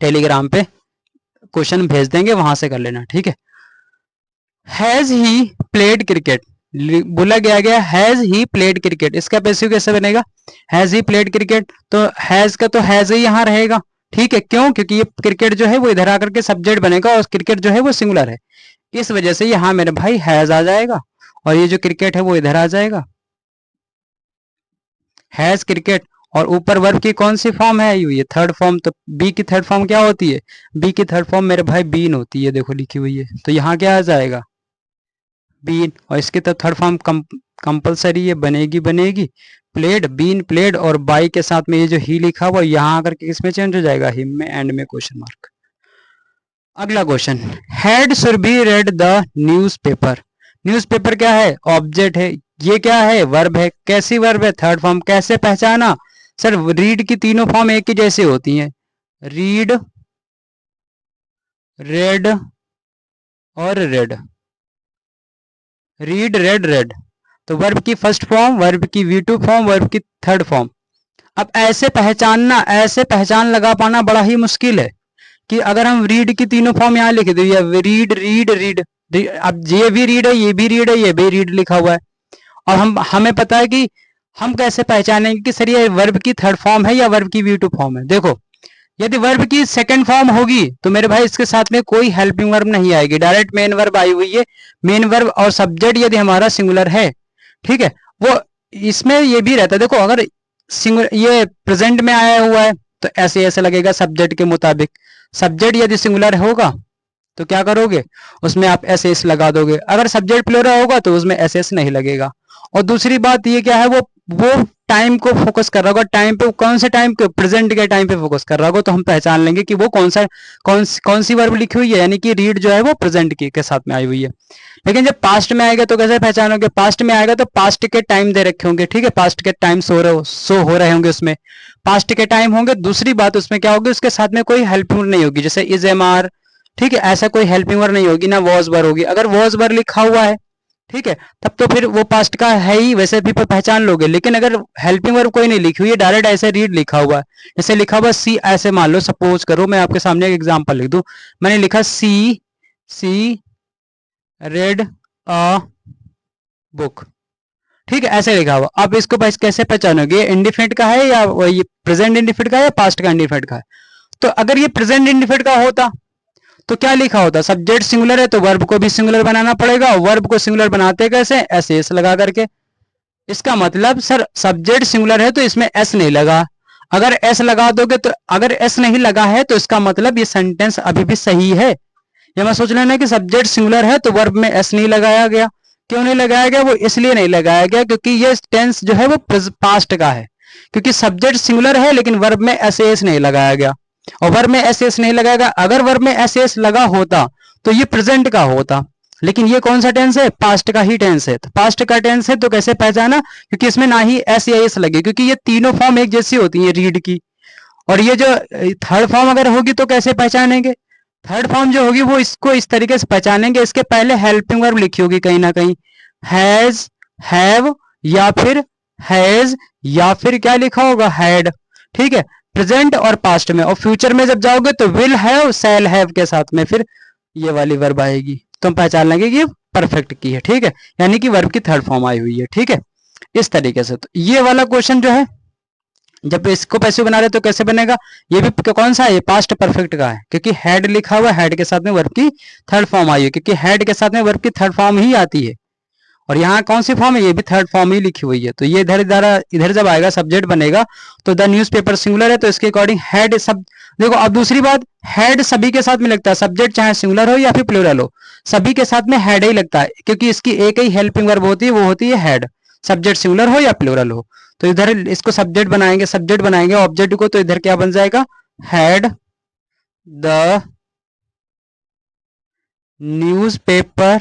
टेलीग्राम पे क्वेश्चन भेज देंगे, वहां से कर लेना। ठीक है, हैज ही प्लेड क्रिकेट, बोला गया हैज ही प्लेड क्रिकेट, इसका पैसिव कैसे बनेगा, हैज ही प्लेड क्रिकेट, तो हैज का तो हैज ही यहाँ रहेगा। ठीक है, क्यों, क्योंकि ये क्रिकेट जो है वो इधर आकर के सब्जेक्ट बनेगा, और क्रिकेट जो है वो सिंगुलर है, इस वजह से यहाँ मेरे भाई हैज आ जाएगा, और ये जो क्रिकेट है वो इधर आ जाएगा, हैज क्रिकेट, और ऊपर वर्ब की कौन सी फॉर्म है, ये थर्ड फॉर्म, तो बी की थर्ड फॉर्म क्या होती है, बी की थर्ड फॉर्म मेरे भाई बीन होती है, देखो लिखी हुई है, तो यहाँ क्या आ जाएगा, बीन, और इसकी तो थर्ड फॉर्म कंपलसरी है, बनेगी प्लेड, बीन प्लेड, और बाई के साथ में ये जो ही लिखा हुआ यहाँ आकर के इसमें चेंज हो जाएगा, हिम में, एंड में क्वेश्चन मार्क। अगला question, had should be read the newspaper, newspaper क्या है, ऑब्जेक्ट है, ये क्या है, वर्ब है, कैसी वर्ब है, थर्ड फॉर्म, कैसे पहचाना, सर रीड की तीनों फॉर्म एक ही जैसी होती हैं, रीड, रेड और रेड, रीड, रेड, रेड, तो वर्ब की फर्स्ट फॉर्म, वर्ब की V2 फॉर्म, वर्ब की थर्ड फॉर्म। अब ऐसे पहचानना, ऐसे पहचान लगा पाना बड़ा ही मुश्किल है, कि अगर हम रीड की तीनों फॉर्म यहाँ लिख दिए, रीड, रीड, रीड, अब ये भी रीड है, ये भी रीड है, ये भी रीड लिखा हुआ है, और हमें पता है कि हम कैसे पहचानेंगे कि सर ये वर्ब की थर्ड फॉर्म है या वर्ब की V2 फॉर्म है। देखो, यदि वर्ब की सेकंड फॉर्म होगी तो मेरे भाई इसके साथ में कोई हेल्पिंग वर्ब नहीं आएगी, डायरेक्ट मेन वर्ब आई हुई है, मेन वर्ब, और सब्जेक्ट यदि हमारा सिंगुलर है, ठीक है, वो इसमें ये भी रहता है, देखो अगर सिंगुलर ये प्रेजेंट में आया हुआ है तो ऐसे लगेगा सब्जेक्ट के मुताबिक, सब्जेक्ट यदि सिंगुलर होगा तो क्या करोगे, उसमें आप एस लगा दोगे, अगर सब्जेक्ट प्लूरल होगा तो उसमें एस नहीं लगेगा। और दूसरी बात ये क्या है, वो टाइम को फोकस कर रहा होगा, टाइम पे, कौन से टाइम पे, प्रेजेंट के टाइम पे फोकस कर रहा होगा, तो हम पहचान लेंगे कि वो कौन सी वर्ब लिखी हुई है, यानी कि रीड जो है वो प्रेजेंट के साथ में आई हुई है। लेकिन जब पास्ट में आएगा तो कैसे पहचानोगे, पास्ट में आएगा तो पास्ट के टाइम दे रखे होंगे, ठीक है, पास्ट के टाइम शो हो रहे होंगे, उसमें पास्ट के टाइम होंगे। दूसरी बात उसमें क्या होगी, उसके साथ में कोई हेल्पिंग नहीं होगी, जैसे इज, एम, आर, ठीक है, ऐसा कोई हेल्पिंग वर्ब नहीं होगी, ना वॉज वर्ब होगी। अगर वॉज वर्ब लिखा हुआ है, ठीक है, तब तो फिर वो पास्ट का है ही, वैसे भी पहचान लोगे। लेकिन अगर हेल्पिंग वर्ब कोई नहीं लिखी हुई है, डायरेक्ट ऐसे रीड लिखा हुआ है, जैसे लिखा हुआ सी, ऐसे मान लो, सपोज करो मैं आपके सामने एक एग्जांपल लिख दूं, मैंने लिखा सी रेड अ बुक, ठीक है, ऐसे लिखा हुआ। अब इसको कैसे पहचानोगे, इंडिफिनिट का है या ये प्रेजेंट इंडिफिनिट का है या पास्ट का इंडिफिनिट का है। तो अगर ये प्रेजेंट इंडिफिनिट का होता तो क्या लिखा होता, सब्जेक्ट सिंगुलर है तो वर्ब को भी सिंगुलर बनाना पड़ेगा, और वर्ब को सिंगुलर बनाते कैसे, एस लगा करके। इसका मतलब सर सब्जेक्ट सिंगुलर है तो इसमें एस नहीं लगा, अगर एस लगा दोगे तो, अगर एस नहीं लगा है तो इसका मतलब ये सेंटेंस अभी भी सही है, ये मैं सोच लेना कि सब्जेक्ट सिंगुलर है तो वर्ब में एस नहीं लगाया गया। क्यों नहीं लगाया गया? वो इसलिए नहीं लगाया गया क्योंकि ये टेंस जो है वो पास्ट का है, क्योंकि सब्जेक्ट सिंगुलर है लेकिन वर्ब में एस एस नहीं लगाया गया, और वर्ब में एस एस नहीं लगाया गया। अगर वर्ब में एस एस लगा होता तो ये प्रेजेंट का होता, लेकिन ये कौन सा टेंस है? पास्ट का ही टेंस है। तो पास्ट का टेंस है तो कैसे पहचाना? क्योंकि इसमें ना ही एस या एस लगे, क्योंकि ये तीनों फॉर्म एक जैसी होती है रीड की। और ये जो थर्ड फॉर्म अगर होगी तो कैसे पहचानेंगे? थर्ड फॉर्म जो होगी वो इसको इस तरीके से पहचानेंगे, इसके पहले हेल्पिंग वर्ब लिखी होगी कहीं ना कहीं, हैज, हैव, या फिर हैज, या फिर क्या लिखा होगा? हैड। ठीक है, प्रेजेंट और पास्ट में। और फ्यूचर में जब जाओगे तो विल हैव, शैल हैव के साथ में फिर ये वाली वर्ब आएगी, तो हम पहचान लेंगे कि ये परफेक्ट की है। ठीक है, यानी कि वर्ब की थर्ड फॉर्म आई हुई है। ठीक है, इस तरीके से। तो ये वाला क्वेश्चन जो है, जब इसको पैसिव बना रहे तो कैसे बनेगा? ये भी कौन सा है? ये पास्ट परफेक्ट का है, क्योंकि हैड लिखा हुआ है, हैड के साथ में वर्ब की थर्ड फॉर्म आई है, क्योंकि हैड के साथ में वर्ब की थर्ड फॉर्म ही आती है। और यहाँ कौन सी फॉर्म है? ये भी थर्ड फॉर्म ही लिखी हुई है। तो ये इधर इधर जब आएगा सब्जेक्ट बनेगा तो द न्यूज़पेपर सिंगुलर है, तो इसके अकॉर्डिंग हैड सब। देखो अब दूसरी बात, हैड सभी के साथ में लगता है, सब्जेक्ट चाहे सिंगुलर हो या फिर प्लूरल हो, सभी के साथ में हैड ही लगता है, क्योंकि इसकी एक ही हेल्पिंग वर्ब होती है, वो होती है हैड, सब्जेक्ट सिंगुलर हो या प्लूरल हो। तो इधर इसको सब्जेक्ट बनाएंगे ऑब्जेक्ट को, तो इधर क्या बन जाएगा? Had the newspaper.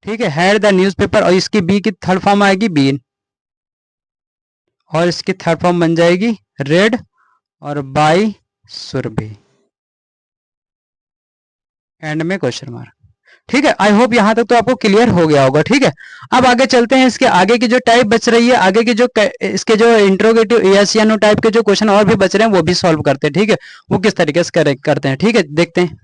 ठीक है, हैड द न्यूज़पेपर, और इसकी बी की थर्ड फॉर्म आएगी बीन, और इसकी थर्ड फॉर्म बन जाएगी रेड, और बाई सुरभि, एंड में क्वेश्चन मार्क। ठीक है, आई होप यहां तक तो आपको क्लियर हो गया होगा। ठीक है, अब आगे चलते हैं, इसके आगे की जो टाइप बच रही है, आगे की जो इसके जो इंट्रोगेटिव यस या नो टाइप के जो क्वेश्चन और भी बच रहे हैं वो भी सॉल्व करते हैं। ठीक है, वो किस तरीके से करते हैं। ठीक है, देखते हैं।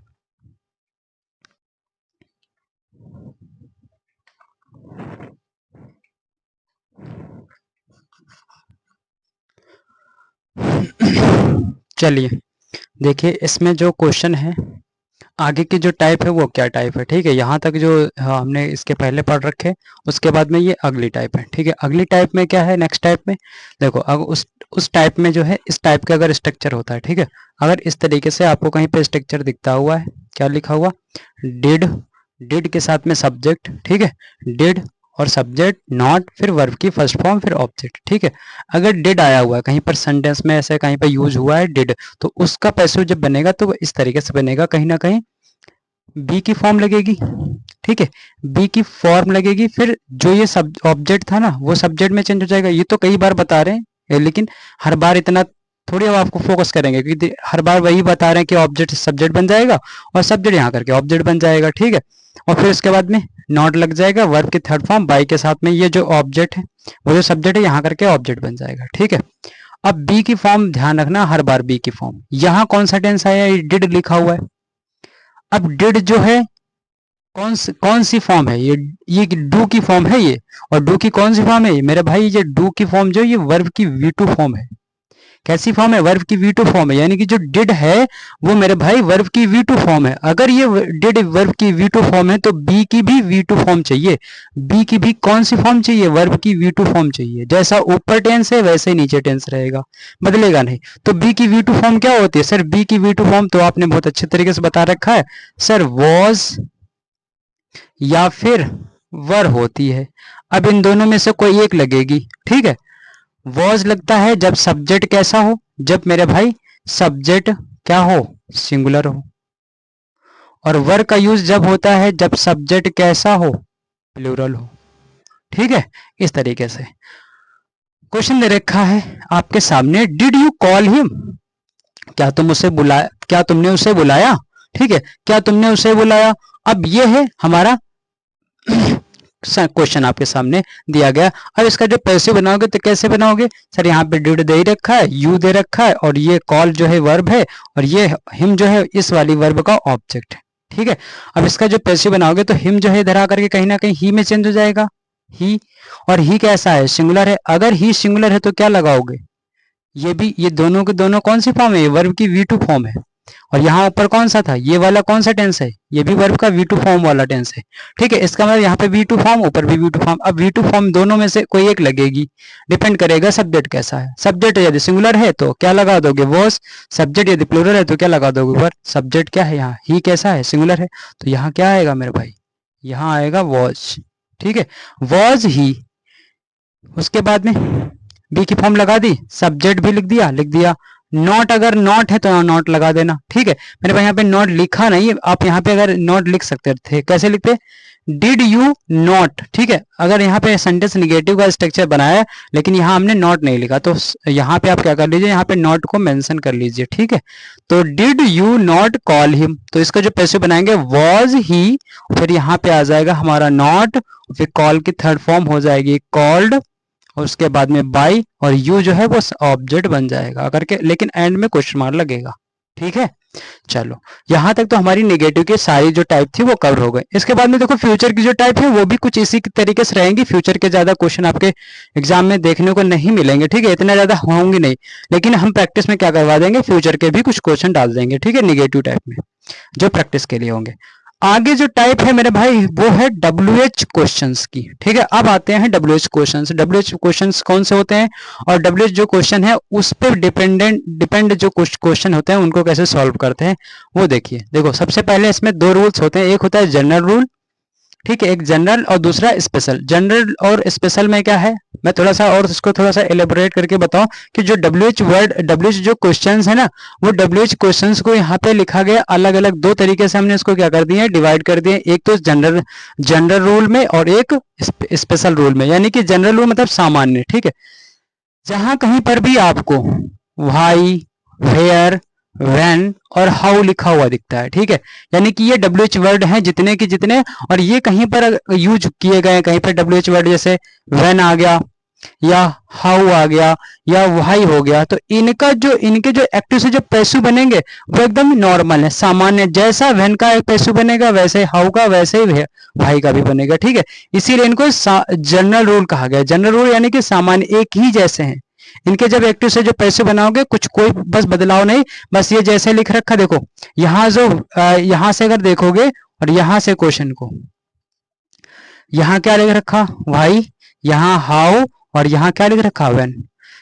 चलिए देखिए, इसमें जो क्वेश्चन है, आगे की जो टाइप है वो क्या टाइप है। ठीक है, यहाँ तक जो हमने इसके पहले पढ़ रखे, उसके बाद में ये अगली टाइप है। ठीक है, अगली टाइप में क्या है? नेक्स्ट टाइप में देखो, अब उस टाइप में जो है, इस टाइप का अगर स्ट्रक्चर होता है, ठीक है, अगर इस तरीके से आपको कहीं पे स्ट्रक्चर दिखता हुआ है, क्या लिखा हुआ? डिड, डिड के साथ में सब्जेक्ट, ठीक है, डिड और सब्जेक्ट नॉट, फिर वर्ब की फर्स्ट फॉर्म, फिर ऑब्जेक्ट। ठीक है, अगर डिड आया हुआ है कहीं पर सेंटेंस में, ऐसे कहीं पर यूज हुआ है डिड, तो उसका पैसिव जब बनेगा तो वो इस तरीके से बनेगा, कहीं ना कहीं बी की फॉर्म लगेगी। ठीक है, बी की फॉर्म लगेगी, फिर जो ये सब ऑब्जेक्ट था ना वो सब्जेक्ट में चेंज हो जाएगा। ये तो कई बार बता रहे हैं, लेकिन हर बार इतना थोड़ी हम आपको फोकस करेंगे, क्योंकि हर बार वही बता रहे हैं कि ऑब्जेक्ट सब्जेक्ट बन जाएगा और सब्जेक्ट यहाँ करके ऑब्जेक्ट बन जाएगा। ठीक है, और फिर उसके बाद में नॉट लग जाएगा, वर्ब की थर्ड फॉर्म बाई के साथ में, ये जो ऑब्जेक्ट है वो जो सब्जेक्ट है यहाँ करके ऑब्जेक्ट बन जाएगा। ठीक है, अब बी की फॉर्म ध्यान रखना, हर बार बी की फॉर्म। यहाँ कौन सा टेंस आया? डिड लिखा हुआ है। अब डिड जो है कौन सी फॉर्म है? ये डू की फॉर्म है ये, और डू की कौन सी फॉर्म है मेरे भाई? ये डू की फॉर्म जो ये वर्ब की V2 फॉर्म है। कैसी फॉर्म है? वर्ब की V2 फॉर्म है, यानी कि जो डिड है वो मेरे भाई वर्ब की V2 फॉर्म है। अगर ये डिड वर्ब की V2 फॉर्म है तो बी की भी V2 फॉर्म चाहिए। बी की भी कौन सी फॉर्म चाहिए? वर्ब की V2 फॉर्म चाहिए। जैसा ऊपर टेंस है वैसे ही नीचे टेंस रहेगा, बदलेगा नहीं। तो बी की V2 फॉर्म क्या होती है? सर बी की V2 फॉर्म तो आपने बहुत अच्छे तरीके से बता रखा है सर, वॉज या फिर वर होती है। अब इन दोनों में से कोई एक लगेगी। ठीक है, वॉज लगता है जब सब्जेक्ट कैसा हो? जब मेरे भाई सब्जेक्ट क्या हो? सिंगुलर हो। और वर का यूज जब होता है जब सब्जेक्ट कैसा हो? प्लूरल हो। ठीक है, इस तरीके से क्वेश्चन दे रखा है आपके सामने, डिड यू कॉल हिम? क्या तुमने उसे बुलाया? ठीक है, क्या तुमने उसे बुलाया? अब ये है हमारा क्वेश्चन आपके सामने दिया गया। अब इसका जो पैसिव बनाओगे तो कैसे बनाओगे? सर यहाँ पे डिड दे ही रखा है, यू दे रखा है, और ये कॉल जो है वर्ब है, और ये हिम जो है इस वाली वर्ब का ऑब्जेक्ट है। ठीक है, अब इसका जो पैसिव बनाओगे तो हिम जो है इधर आकर के कहीं ना कहीं ही में चेंज हो जाएगा, ही। और ही कैसा है? सिंगुलर है। अगर ही सिंगुलर है तो क्या लगाओगे? ये भी, ये दोनों के दोनों कौन सी फॉर्म है? वर्ब की V2 फॉर्म है। और यहाँ ऊपर कौन सा था, ये वाला कौन सा टेंस है, ये भी वर्ब का V2 फॉर्म वाला टेंस है। ठीक है, इसका मतलब यहाँ पे V2 फॉर्म, ऊपर भी V2 फॉर्म। अब V2 फॉर्म दोनों में से कोई एक लगेगी, डिपेंड करेगा सब्जेक्ट कैसा है। सब्जेक्ट यदि सिंगुलर है तो क्या लगा दोगे, वॉज। सब्जेक्ट यदि प्लूरल है तो क्या लगा दोगे, वर। सब्जेक्ट क्या है यहाँ, ही कैसा है, सिंगुलर है, तो यहाँ क्या आएगा मेरे भाई, यहाँ आएगा वॉज। ठीक है, वॉज ही। उसके बाद में बी की फॉर्म लगा दी, सब्जेक्ट भी लिख दिया। नॉट, अगर नॉट है तो नॉट लगा देना। ठीक है, मेरे पास यहाँ पे नॉट लिखा नहीं है, आप यहाँ पे अगर नॉट लिख सकते थे, कैसे लिखते, डिड यू नॉट। ठीक है, अगर यहाँ पे सेंटेंस निगेटिव का स्ट्रक्चर बनाया लेकिन यहाँ हमने नॉट नहीं लिखा, तो यहाँ पे आप क्या कर लीजिए, यहाँ पे नॉट को मेंशन कर लीजिए। ठीक है, तो did you not call him, तो इसका जो पैसिव बनाएंगे वॉज ही, फिर यहाँ पे आ जाएगा हमारा नॉट, फिर कॉल की थर्ड फॉर्म हो जाएगी कॉल्ड, और उसके बाद में बाई, और यू जो है वो ऑब्जेक्ट बन जाएगा करके, लेकिन एंड में क्वेश्चन मार्क लगेगा। ठीक है, चलो यहां तक तो हमारी नेगेटिव की सारी जो टाइप थी वो कवर हो गए। इसके बाद में देखो फ्यूचर की जो टाइप है वो भी कुछ इसी तरीके से रहेंगी। फ्यूचर के ज्यादा क्वेश्चन आपके एग्जाम में देखने को नहीं मिलेंगे। ठीक है, इतना ज्यादा होंगे नहीं, लेकिन हम प्रैक्टिस में क्या करवा देंगे, फ्यूचर के भी कुछ क्वेश्चन डाल देंगे। ठीक है, नेगेटिव टाइप में जो प्रैक्टिस के लिए होंगे। आगे जो टाइप है मेरे भाई वो है WH क्वेश्चंस की। ठीक है, अब आते हैं WH क्वेश्चंस। WH क्वेश्चंस कौन से होते हैं और WH जो क्वेश्चन है उस पर डिपेंड जो क्वेश्चन होते हैं उनको कैसे सॉल्व करते हैं वो देखिए। देखो सबसे पहले इसमें दो रूल्स होते हैं, एक होता है जनरल रूल। ठीक है, एक जनरल और दूसरा स्पेशल। जनरल और स्पेशल में क्या है, मैं थोड़ा सा और इसको थोड़ा सा एलेबोरेट करके बताऊं कि जो WH जो क्वेश्चंस है ना, वो WH क्वेश्चंस को यहाँ पे लिखा गया अलग अलग दो तरीके से, हमने इसको क्या कर दिए, डिवाइड कर दिए। एक तो जनरल रूल में और एक स्पेशल रूल में। यानी कि जनरल रूल मतलब सामान्य। ठीक है, जहां कहीं पर भी आपको व्हाई, वेयर, व्हेन और हाउ लिखा हुआ दिखता है। ठीक है, यानी कि ये WH वर्ड हैं जितने के जितने, और ये कहीं पर यूज किए गए, कहीं पर WH वर्ड जैसे व्हेन आ गया या हाउ आ गया या व्हाई हो गया, तो इनके जो एक्टिव से जो पैसिव बनेंगे वो एकदम नॉर्मल है, सामान्य। जैसा व्हेन का एक पैसिव बनेगा वैसे हाउ का, वैसे ही व्हाई का भी बनेगा। ठीक है, इसीलिए इनको जनरल रूल कहा गया। जनरल रूल यानी कि सामान्य, एक ही जैसे हैं। इनके जब एक्टिव से जो पैसिव बनाओगे कुछ कोई बस बदलाव नहीं, बस ये जैसे लिख रखा। देखो यहाँ जो यहाँ से अगर देखोगे और यहाँ से क्वेश्चन को, यहाँ क्या लिख रखा, व्हाई, यहाँ हाउ, और यहाँ क्या लिख रखा, व्हेन।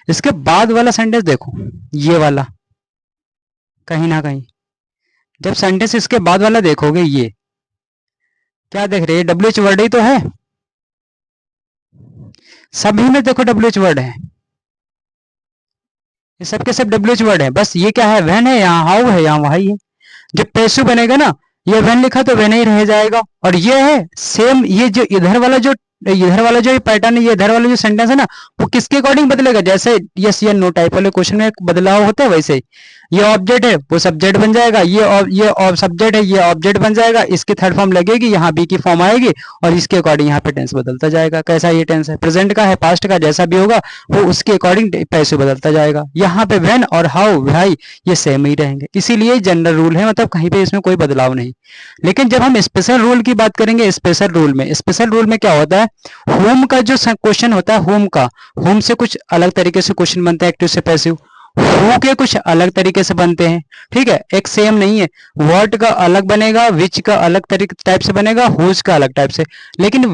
इसके बाद वाला सेंटेंस देखो, ये वाला कहीं ना कहीं जब सेंटेंस इसके बाद वाला देखोगे, ये क्या देख रहे हैं, WH वर्ड ही तो है, सभी में देखो WH वर्ड है, ये सबके सब WH वर्ड है। बस ये क्या है, व्हेन है, यहाँ हाउ है, यहाँ व्हाई है। जब पैसिव बनेगा ना, ये व्हेन लिखा तो व्हेन ही रह जाएगा। और ये है सेम, ये जो इधर वाला जो पैटर्न है, ये इधर वाला जो सेंटेंस है ना, वो किसके अकॉर्डिंग बदलेगा, जैसे यस या नो टाइप वाले क्वेश्चन में बदलाव होता है वैसे ही। ये ऑब्जेक्ट है वो सब्जेक्ट बन जाएगा, ये सब्जेक्ट है ये ऑब्जेक्ट बन जाएगा, इसकी थर्ड फॉर्म लगेगी, यहाँ बी की फॉर्म आएगी, और इसके अकॉर्डिंग यहाँ पे टेंस बदलता जाएगा। कैसा ये टेंस है, प्रेजेंट का है, पास्ट का, जैसा भी होगा वो उसके अकॉर्डिंग पैसे बदलता जाएगा। यहाँ पे व्हेन और हाउ, भाई ये सेम ही रहेंगे, इसीलिए जनरल रूल है, मतलब कहीं पे इसमें कोई बदलाव नहीं। लेकिन जब हम स्पेशल रूल की बात करेंगे, स्पेशल रूल में क्या होता है, होम का जो क्वेश्चन होता है, होम से कुछ अलग तरीके से क्वेश्चन बनता है, एक्टिव से पैसिव। हु के कुछ अलग तरीके से बनते हैं। ठीक है, एक सेम नहीं है, व्हाट का अलग बनेगा, विच का अलग टाइप से बनेगा, हुज का अलग टाइप से। लेकिन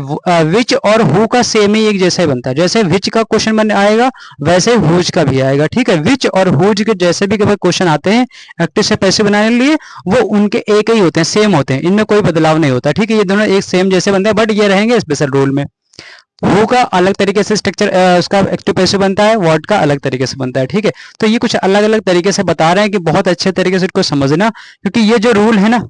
विच और हु का सेम ही एक जैसा ही बनता है, जैसे विच का क्वेश्चन बन आएगा वैसे हुज का भी आएगा। ठीक है, विच और हुज के जैसे भी क्वेश्चन आते हैं एक्टिव से पैसिव बनाने के लिए, वो उनके एक ही होते हैं, सेम होते हैं, इनमें कोई बदलाव नहीं होता। ठीक है, ये दोनों एक सेम जैसे बनते हैं, बट ये रहेंगे स्पेशल रूल में। हु का अलग तरीके से स्ट्रक्चर उसका एक्टिव पैसिव बनता है, व्हाट का अलग तरीके से बनता है। ठीक है, तो ये कुछ अलग अलग तरीके से बता रहे हैं कि बहुत अच्छे तरीके से इसको समझना, क्योंकि ये जो रूल है ना,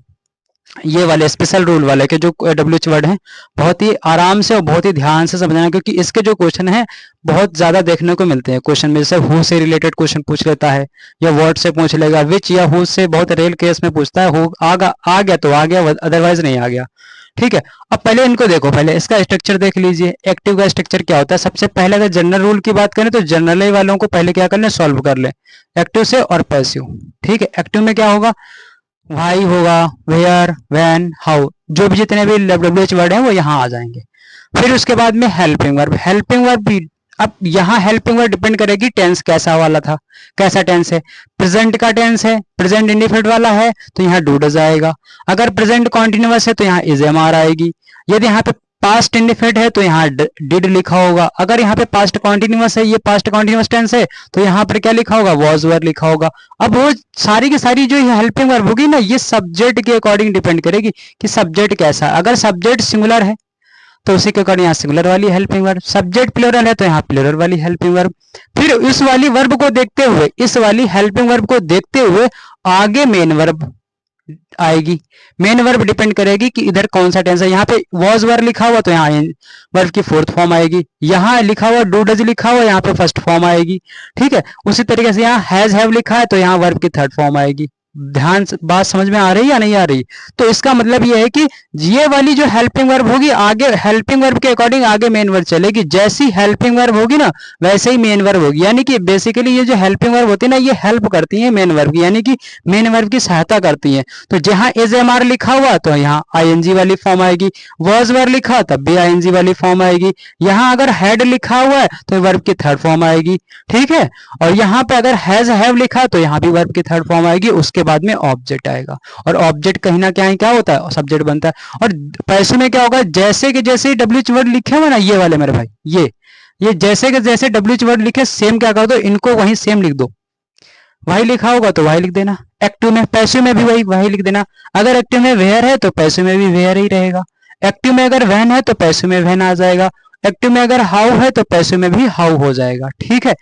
ये वाले स्पेशल रूल वाले के जो WH वर्ड हैं, बहुत ही आराम से और बहुत ही ध्यान से समझना, क्योंकि इसके जो क्वेश्चन हैं बहुत ज्यादा देखने को मिलते हैं। क्वेश्चन में जैसे हु से रिलेटेड क्वेश्चन पूछ लेता है, या व्हाट से पूछ लेगा, विच या हु से बहुत रेयर केस में पूछता है, हु आ गया तो आ गया, अदरवाइज नहीं आ गया। ठीक है, अब पहले इनको देखो, पहले इसका स्ट्रक्चर देख लीजिए। एक्टिव का स्ट्रक्चर क्या होता है, सबसे पहले अगर जनरल रूल की बात करें तो जनरल वालों को पहले क्या कर ले, सॉल्व कर ले, एक्टिव से और पैसिव। ठीक है, एक्टिव में क्या होगा, व्हाई होगा, वेयर, व्हेन, हाउ, जो भी जितने भी WH वर्ड हैं वो यहाँ आ जाएंगे। फिर उसके बाद में हेल्पिंग वर्ब भी अब यहाँ हेल्पिंग वर्ब डिपेंड करेगी टेंस कैसा वाला था, कैसा टेंस है। प्रेजेंट का टेंस है, प्रेजेंट इंडिफिनिट वाला है तो यहाँ डू डज आएगा। अगर प्रेजेंट कॉन्टिन्यूअस है तो यहाँ इज एम आर आएगी। यदि यहाँ पे पास्ट इंडिफिनिट है तो यहाँ डिड लिखा होगा। अगर यहाँ पे पास्ट कॉन्टिन्यूअस है, ये पास्ट कॉन्टिन्यूअस टेंस है तो यहाँ पर क्या लिखा होगा, वॉज वर लिखा होगा। अब वो सारी की सारी जो हेल्पिंग वर्ब होगी ना, ये सब्जेक्ट के अकॉर्डिंग डिपेंड करेगी कि सब्जेक्ट कैसा है। अगर सब्जेक्ट सिंगुलर है तो उसी के अकॉर्डिंग यहाँ सिंगुलर वाली हेल्पिंग वर्ब, सब्जेक्ट प्लूरल है तो यहाँ प्लूरल वाली हेल्पिंग वर्ब। फिर इस वाली वर्ब को देखते हुए, इस वाली हेल्पिंग वर्ब को देखते हुए आगे मेन वर्ब आएगी। मेन वर्ब डिपेंड करेगी कि इधर कौन सा टेंस है। यहाँ पे वॉज वर लिखा हुआ तो यहाँ वर्ब की फोर्थ फॉर्म आएगी। यहाँ लिखा हुआ डू डज लिखा हुआ यहाँ पे फर्स्ट फॉर्म आएगी। ठीक है, उसी तरीके से यहाँ हैज हैव लिखा है तो यहाँ वर्ब की थर्ड फॉर्म आएगी। ध्यान से बात समझ में आ रही है या नहीं आ रही? तो इसका मतलब ये है कि ये वाली जो हेल्पिंग वर्ब होगी आगे हेल्पिंग वर्ब के अकॉर्डिंग आगे मेन वर्ब चलेगी। जैसी हेल्पिंग वर्ब होगी ना वैसे ही मेन वर्ब होगी। यानी कि बेसिकली ये जो हेल्पिंग वर्ब होती है ना, ये हेल्प करती है मेन वर्ब की, यानी कि मेन वर्ब की सहायता करती है। तो जहां इज एम आर लिखा हुआ तो यहाँ आईएनजी वाली फॉर्म आएगी। वॉज वर लिखा तब भी आईएनजी वाली फॉर्म आएगी। यहाँ अगर हैड लिखा हुआ है तो वर्ब की थर्ड फॉर्म आएगी। ठीक है, और यहाँ पे अगर हैज हैव लिखा तो यहाँ भी वर्ब की थर्ड फॉर्म आएगी। उसके बाद में ऑब्जेक्ट आएगा, और ऑब्जेक्ट कहीं ना कहीं क्या होता है, सब्जेक्ट बनता है। और पैसे में क्या होगा, जैसे कि जैसे डब्ल्यूएच वर्ड लिखे हुए ना, ये वाले मेरे भाई, ये जैसे कि जैसे डब्ल्यूएच वर्ड लिखे सेम क्या कर दो, इनको वहीं सेम लिख दो। वही लिखा होगा तो वही लिख देना। एक्टिव में पैसिव में भी वही लिख देना। अगर एक्टिव में वेयर है तो पैसिव में भी वेयर ही रहेगा। एक्टिव में अगर वैन है तो पैसिव में वैन आ जाएगा। एक्टिव में अगर हाउ है तो पैसिव में भी हाउ हो जाएगा। ठीक है,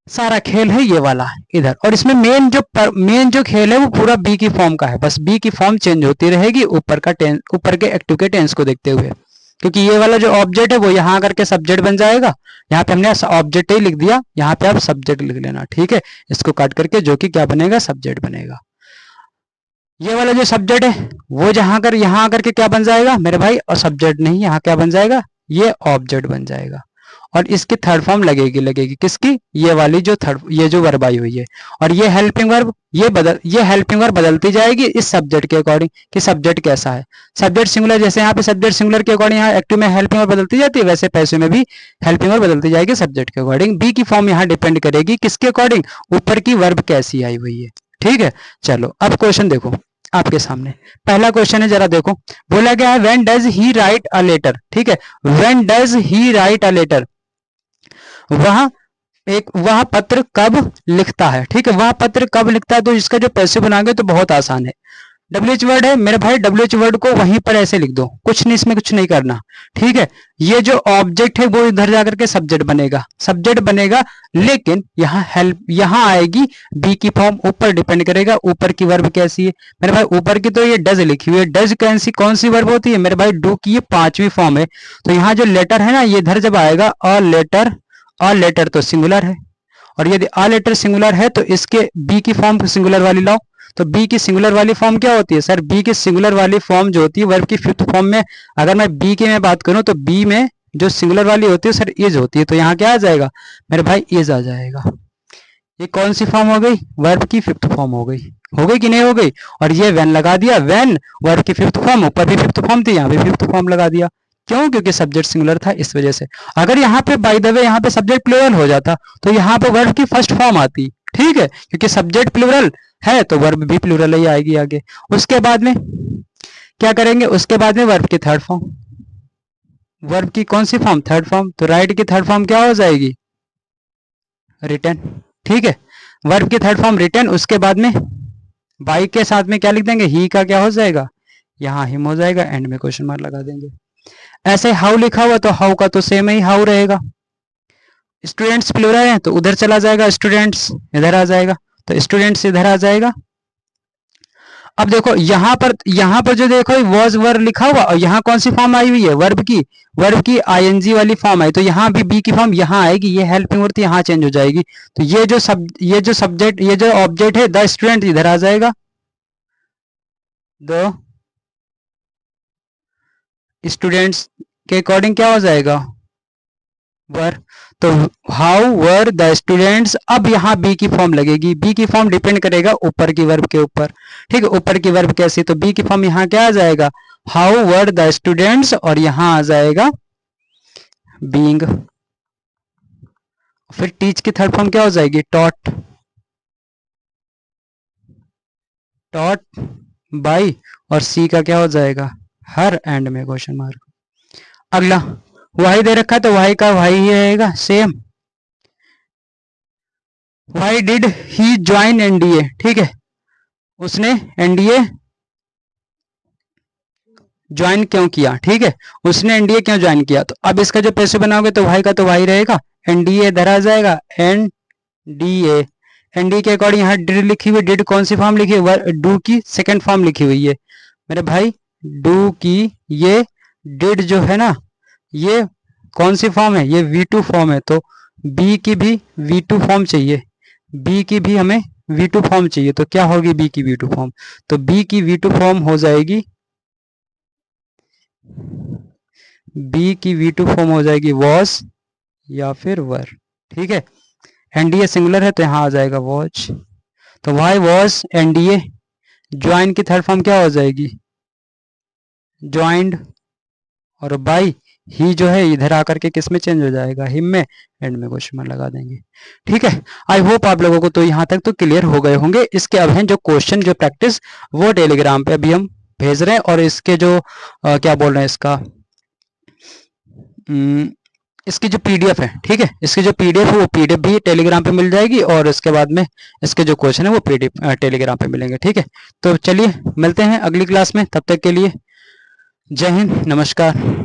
सारा खेल है ये वाला इधर। और इसमें मेन जो खेल है वो पूरा बी की फॉर्म का है। बस बी की फॉर्म चेंज होती रहेगी ऊपर के एक्टिव के टेंस को देखते हुए, क्योंकि ये वाला जो ऑब्जेक्ट है वो यहाँ आकर के सब्जेक्ट बन जाएगा। यहाँ पे हमने ऑब्जेक्ट ही लिख दिया, यहाँ पे आप सब्जेक्ट लिख लेना। ठीक है, इसको काट करके जो कि क्या बनेगा, सब्जेक्ट बनेगा। ये वाला जो सब्जेक्ट है वो यहाँ आकर के क्या बन जाएगा मेरे भाई, और सब्जेक्ट नहीं, यहाँ क्या बन जाएगा, ये ऑब्जेक्ट बन जाएगा। और इसकी थर्ड फॉर्म लगेगी किसकी, ये वाली जो ये जो वर्ब आई हुई है। और ये हेल्पिंग वर्ब ये हेल्पिंग वर्ब बदलती जाएगी इस सब्जेक्ट के अकॉर्डिंग कि सब्जेक्ट कैसा है। सब्जेक्ट सिंगुलर, जैसे यहाँ पे सब्जेक्ट सिंगुलर के अकॉर्डिंग यहाँ एक्टिव में हेल्पिंग वर्ब बदलती जाती है, वैसे पैसिव में भी हेल्पिंग वर्ब बदलती जाएगी सब्जेक्ट के अकॉर्डिंग। बी की फॉर्म यहाँ डिपेंड करेगी किसके अकॉर्डिंग, ऊपर की वर्ब कैसी आई हुई है। ठीक है, चलो अब क्वेश्चन देखो आपके सामने। पहला क्वेश्चन है, जरा देखो, बोला गया है when does he write a letter. ठीक है, when does he write a letter, वह पत्र कब लिखता है। ठीक है, वह पत्र कब लिखता है, तो इसका जो पैसिव बनाएंगे तो बहुत आसान है। डब्ल्यूएच वर्ड है मेरे भाई, डब्ल्यूएच वर्ड को वहीं पर ऐसे लिख दो, कुछ नहीं, इसमें कुछ नहीं करना। ठीक है, ये जो ऑब्जेक्ट है वो इधर जाकर के सब्जेक्ट बनेगा, लेकिन यहाँ आएगी बी की फॉर्म। ऊपर डिपेंड करेगा ऊपर की वर्ब कैसी है मेरे भाई। ऊपर की तो ये डज लिखी हुई है, डज कौन सी वर्ब होती है मेरे भाई, डू की ये पांचवी फॉर्म है। तो यहाँ जो लेटर है ना, ये इधर जब आएगा अ लेटर तो सिंगुलर है, और यदि अ लेटर सिंगुलर है तो इसके बी की फॉर्म सिंगुलर वाली लाओ। तो बी की सिंगुलर वाली फॉर्म क्या होती है सर, बी की सिंगुलर वाली फॉर्म जो होती है वर्ब की फिफ्थ फॉर्म में, अगर मैं बी की मैं बात करूं तो बी में जो सिंगुलर वाली होती है सर इज होती है। तो यहाँ क्या आ जाएगा मेरे भाई, इज आ जाएगा। ये कौन सी फॉर्म हो गई, वर्ब की फिफ्थ फॉर्म हो गई कि नहीं हो गई। और ये व्हेन लगा दिया, व्हेन वर्ब की फिफ्थ फॉर्म, ऊपर भी फिफ्थ फॉर्म थी, यहाँ भी फिफ्थ फॉर्म लगा दिया। क्यों, क्योंकि सब्जेक्ट सिंगुलर था इस वजह से। अगर यहाँ पे बाय द वे यहाँ पे सब्जेक्ट प्लूरल हो जाता तो यहाँ पे वर्ब की फर्स्ट फॉर्म आती। ठीक है, क्योंकि सब्जेक्ट प्लूरल है तो वर्ब भी प्लूरल ही आएगी आगे। उसके बाद में क्या करेंगे, उसके बाद में वर्ब की थर्ड फॉर्म, वर्ब की कौन सी फॉर्म, थर्ड फॉर्म। तो राइट की थर्ड फॉर्म क्या हो जाएगी, रिटर्न। ठीक है, वर्ब की थर्ड फॉर्म रिटर्न। उसके बाद में बाई के साथ में क्या लिख देंगे, ही का क्या हो जाएगा, यहाँ हिम हो जाएगा, एंड में क्वेश्चन मार्क लगा देंगे। ऐसे हाउ लिखा हुआ तो हाउ का तो सेम ही हाउ रहेगा। स्टूडेंट्स प्लूरल है तो उधर चला जाएगा, स्टूडेंट्स इधर आ जाएगा, तो स्टूडेंट्स इधर आ जाएगा। अब देखो यहाँ पर जो देखो वॉज वर लिखा हुआ, और यहाँ कौन सी फॉर्म आई हुई है, वर्ब की आईएनजी वाली फॉर्म आई। तो यहाँ भी बी की फॉर्म यहाँ आएगी, ये हेल्पिंग वर्ब यहाँ चेंज हो जाएगी। तो ये जो सब्जेक्ट ये जो ऑब्जेक्ट है द स्टूडेंट इधर आ जाएगा, दो स्टूडेंट्स के अकॉर्डिंग क्या हो जाएगा, वर। तो हाउ वर द स्टूडेंट्स। अब यहाँ बी की फॉर्म लगेगी, बी की फॉर्म डिपेंड करेगा ऊपर की वर्ब के ऊपर। ठीक है, ऊपर की वर्ब कैसी, तो बी की फॉर्म यहाँ क्या आ जाएगा, हाउ वर द स्टूडेंट्स, और यहाँ आ जाएगा बीइंग। फिर टीच की थर्ड फॉर्म क्या हो जाएगी, टॉट, टॉट बाई, और सी का क्या हो जाएगा, हर, एंड में क्वेश्चन मार्क। अगला वाई दे रखा है तो वाई का वाई ही रहेगा same. Why did he join NDA, ठीक है, उसने एनडीए ज्वाइन क्यों किया, ठीक है, उसने एनडीए क्यों ज्वाइन किया। तो अब इसका जो पैसे बनाओगे तो वाई का तो वाई रहेगा, एनडीए इधर आ जाएगा, एनडीए, एनडीए के अकॉर्डिंग यहाँ डिड लिखी हुई, डिड कौन सी फॉर्म लिखी है, डू की सेकंड फॉर्म लिखी हुई है मेरे भाई, डू की ये डिड जो है ना, ये कौन सी फॉर्म है, ये V2 फॉर्म है, तो बी की भी V2 फॉर्म चाहिए, बी की भी हमें V2 फॉर्म चाहिए, तो क्या होगी बी की V2 फॉर्म, तो बी की V2 फॉर्म हो जाएगी, बी की V2 फॉर्म हो जाएगी वॉज या फिर वर, ठीक है, एनडीए सिंगुलर है तो यहाँ आ जाएगा वॉच, तो वाई वॉज एनडीए, ज्वाइन की थर्ड फॉर्म क्या हो जाएगी, ज्वाइंड, और बाई ही जो है इधर आकर के किस में चेंज हो जाएगा, हिम में, एंड में क्वेश्चन मार्क लगा देंगे, ठीक है। आई होप आप लोगों को तो यहाँ तक तो क्लियर हो गए होंगे। इसके अब हैं जो क्वेश्चन जो प्रैक्टिस वो टेलीग्राम पे अभी हम भेज रहे हैं, और इसके जो क्या बोल रहे हैं इसका इसकी जो पीडीएफ है, ठीक है, इसकी जो पीडीएफ है वो पीडीएफ भी टेलीग्राम पे मिल जाएगी, और इसके बाद में इसके जो क्वेश्चन है वो पीडीएफ टेलीग्राम पे मिलेंगे, ठीक है। तो चलिए मिलते हैं अगली क्लास में, तब तक के लिए जय हिंद, नमस्कार।